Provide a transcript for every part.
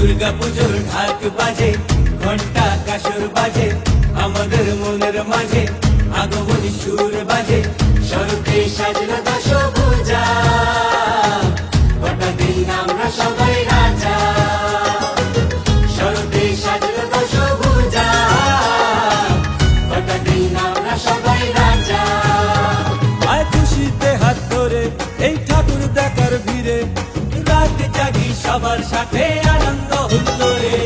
দুর্গা পুজোর ঢাক বাজে, ঘন্টা কাসর বাজে, আমাদের মনের মাঝে আগমনী সুর বাজে। শরতে সাজলো দশভুজা, গোটা দিন আমরা সবাই রাজা। শরতে সাজলো দশভুজা, গোটা দিন আমরা সবাই রাজা। আয় খুশিতে হাত ধরে এই ঠাকুর দেখার ভিড়ে, রাত জাগি সবার সাথে আনন্দ হুল্লোড়ে।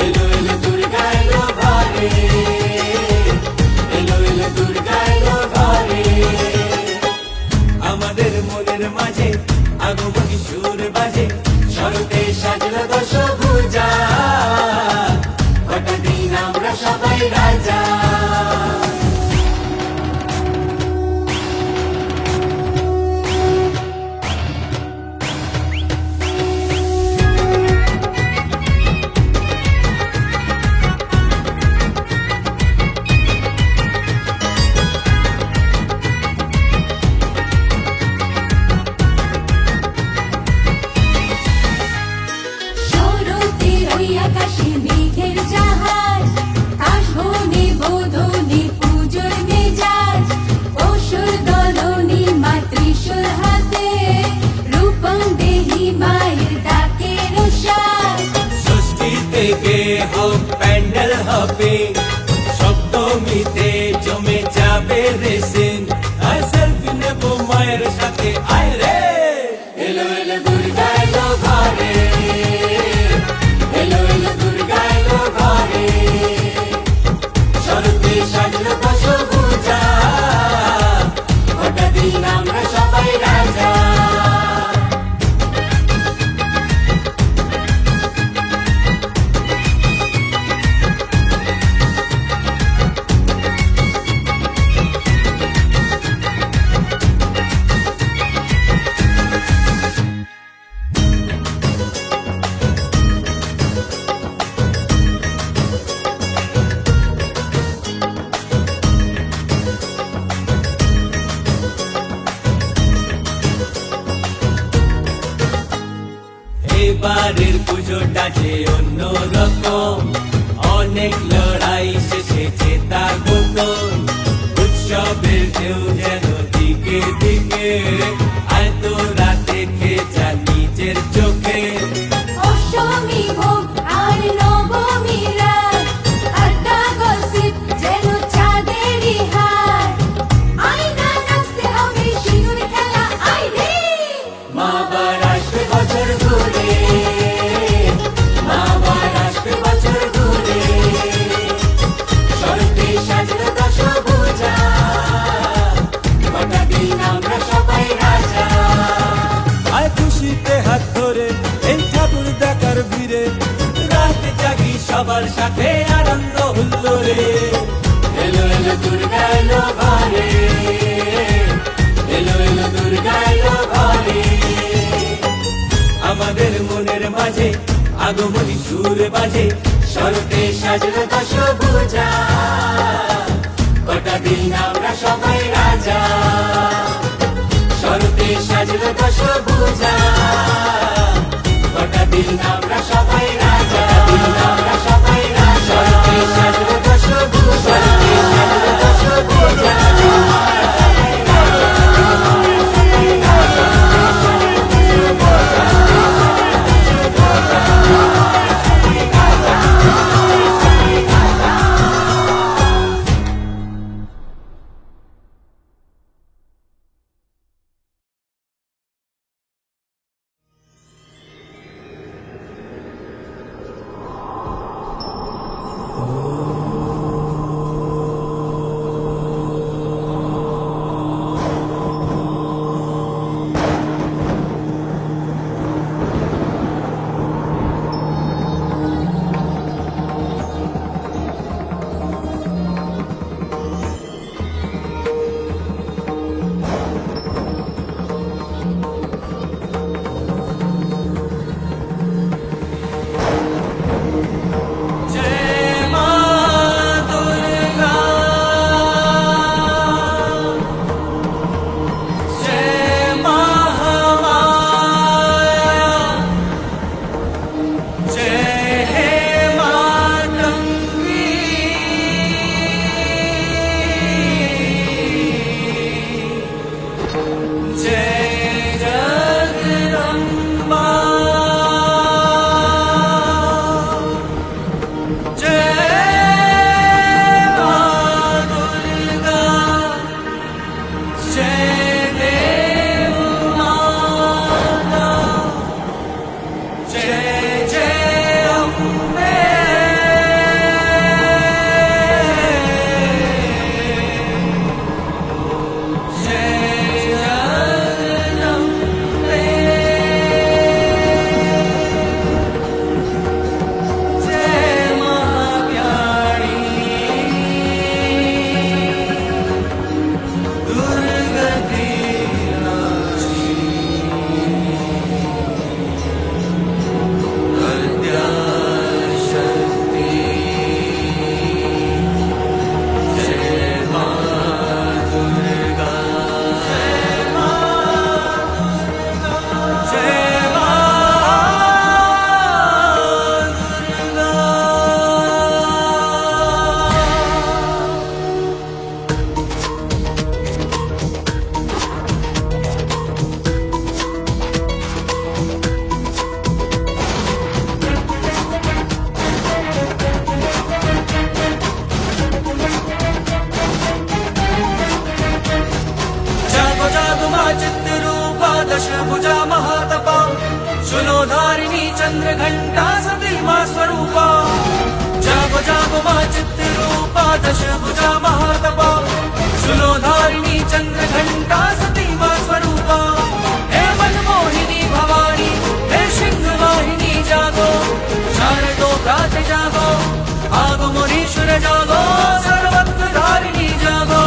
এলো এলো দুর্গা এলো ঘরে, এলো এলো দুর্গা এলো ঘরে। আমাদের মনের মাঝে আগমনী সুর বাজে, শরতে সাজলো দশভুজা, গোটা দিন আমরা সবাই রাজা। প্যান্ডেল হবে সপ্তমীতে, জমে যাবে রেসিন। আয় সেলফি নেব মায়ের সাথে, আয় রে। এলো এলো দুর্গা এলো ঘরে, এলো এলো দুর্গা এলো ঘরে। শরতে সাজলো দশভুজা, গোটা দিন আমরা সবাই রাজা। এবারের পুজোটা যে অন্য রকম, অনেক লড়াই শেষে জেতা গোপন। উৎসবের ঢেউ যেন দিকে দিকে, আয় তোরা দেখে যা নিজের চোখে। অষ্টমী হোক আর নবমী রাত, আড্ডা গসিপ যেন চাঁদেরই হাত। আয়না নাচতে হবে সিঁদুর খেলা, আয় রে। মা আবার আসবে বছর ঘুরে, মা আবার আসবে বছর ঘুরে। শরতে সাজলো দশভুজা, গোটা দিন আমরা সবাই রাজা। আয় খুশিতে হাত ধরে এই ঠাকুর দেখার ভিড়ে, রাত জাগি সবার সাথে আনন্দ হুল্লোড়ে। এলো এলো দুর্গা এলো ঘরে, এলো এলো দুর্গা এলো ঘরে। আমাদের মনের মাঝে আগমনী সুর বাজে, শরতে সাজলো দশভুজা, গোটা দিন আমরা সবাই রাজা। শরতে সাজলো দশভুজা, গোটা দিন আমরা সবাই রাজা। দিন আমরা সবাই রাজা। শরতে সাজলো দশভুজা, সাজলো দশভুজা। जय जय अम्बे जय जगदम्बे जय महाव्याणी दुर्गति दशभुजा महातपा सुलोधारिणी चंद्रघंटा सती मां स्वरूपा जागो जागो मां चित्तरूपा दशभुजा महातपा सुलोधारिणी चंद्रघंटा सती मां स्वरूपा हे मनमोहिनी भवानी हे सिंहवाहिनी जागो शारदो प्रात जागो आगो मुनीश्वर जागो सर्वत्र धारिणी जागो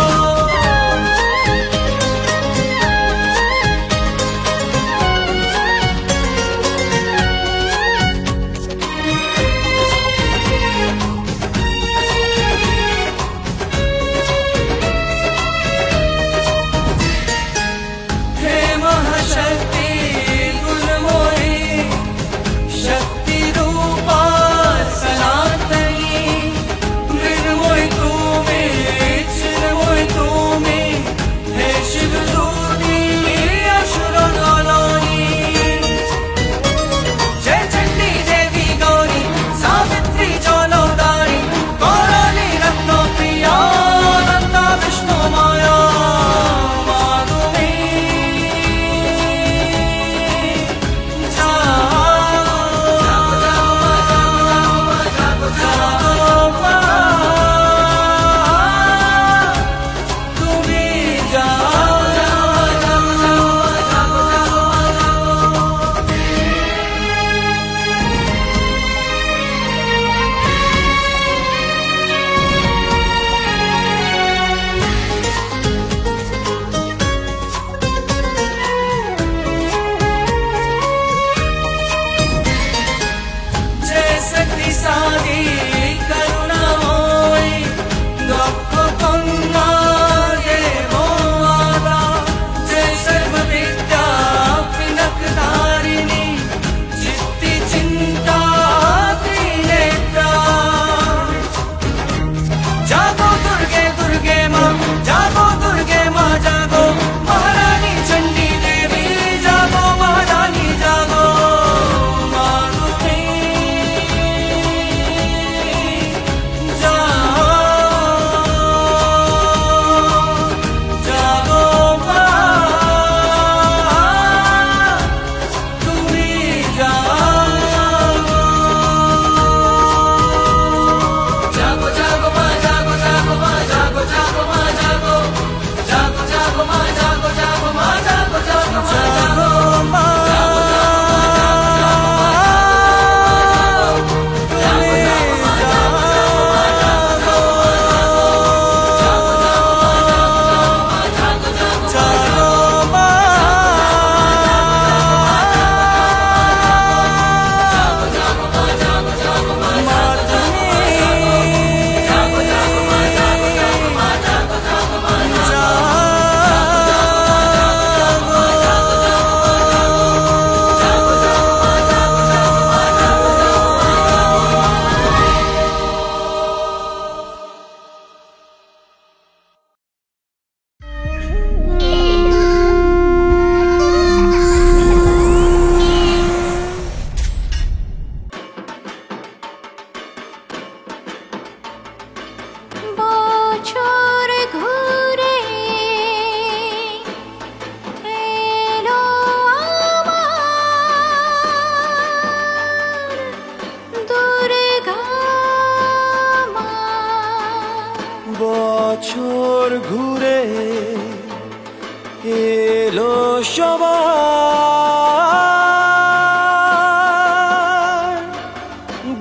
সবার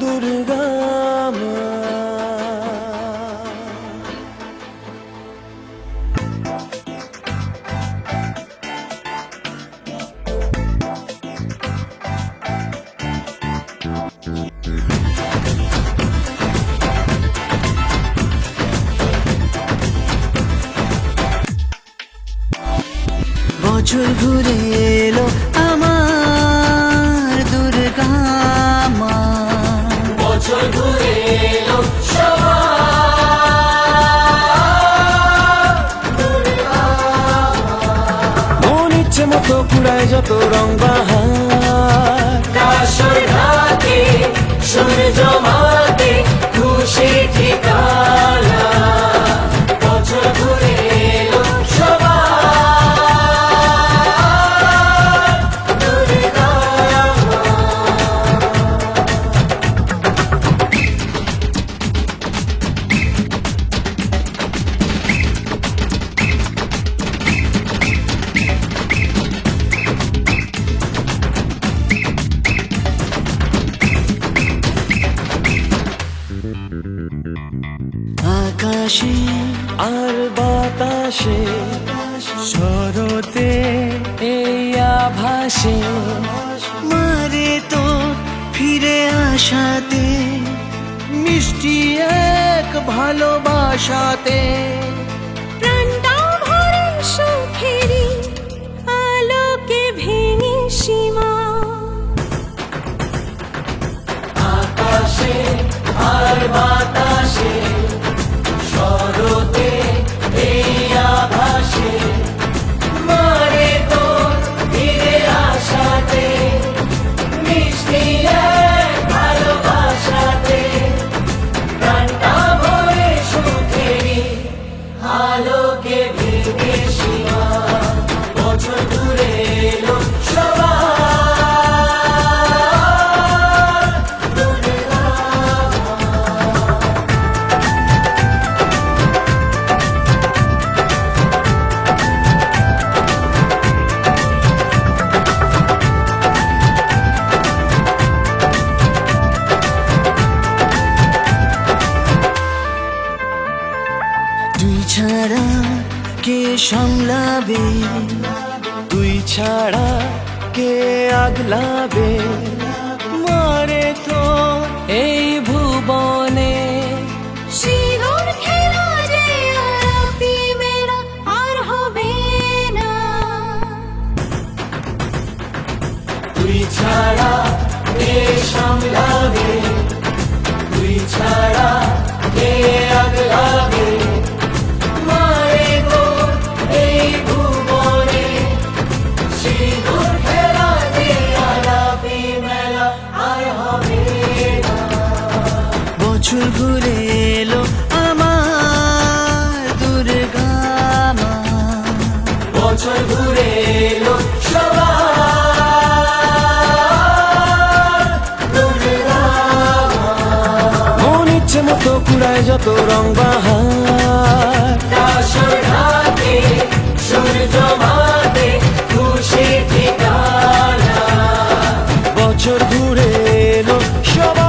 দুর্গা মা। বছর ঘুরে এলো আমার দুর্গা মা। বছর ঘুরে এলো মন ইচ্ছে মতো কুড়ায় যত রং বাহার, কাশর ঢাকে সূর্য মাতে খুশি ঠিকানা। বছর ঘুরে এলো আকাশে আর বাতাসে শরতে এই আভাসে মারে তো ফিরে আসাতে, মিষ্টি এক ভালোবাসাতে। প্রাণটা ভরে সুখেরই আলোকে ভেঙে সীমা। আকাশে আর বাতাসে শরতে এই আভাসে মারে তো ফিরে আসাতে, মিষ্টি এক ভালোবাসাতে। প্রাণটা ভরে সুখেরই আলোকে ভেঙে সীমা। বছর ঘুরে এলো তুই ছাড়া কে সামলাবে, তুই ছাড়া কে আগলাবে। মারে তো এই ভুবনে সিঁদুর খেলা যে আলাপি মেলা আর হবে না। তুই ছাড়া কে সামলাবে, তুই ছাড়া কে আগলাবে। মারে তো এই ভুবনে সিঁদুর খেলা যে আলাপি মেলা আর হবে না। বছর ঘুরে এলো আমার দুর্গা মা। বছর ঘুরে এলো মন ইচ্ছে মতো কুড়ায় যত রং বাহার, কাশর ঢাকে সূর্য মাতে খুশি ঠিকানা। বছর ঘুরে এলো সবার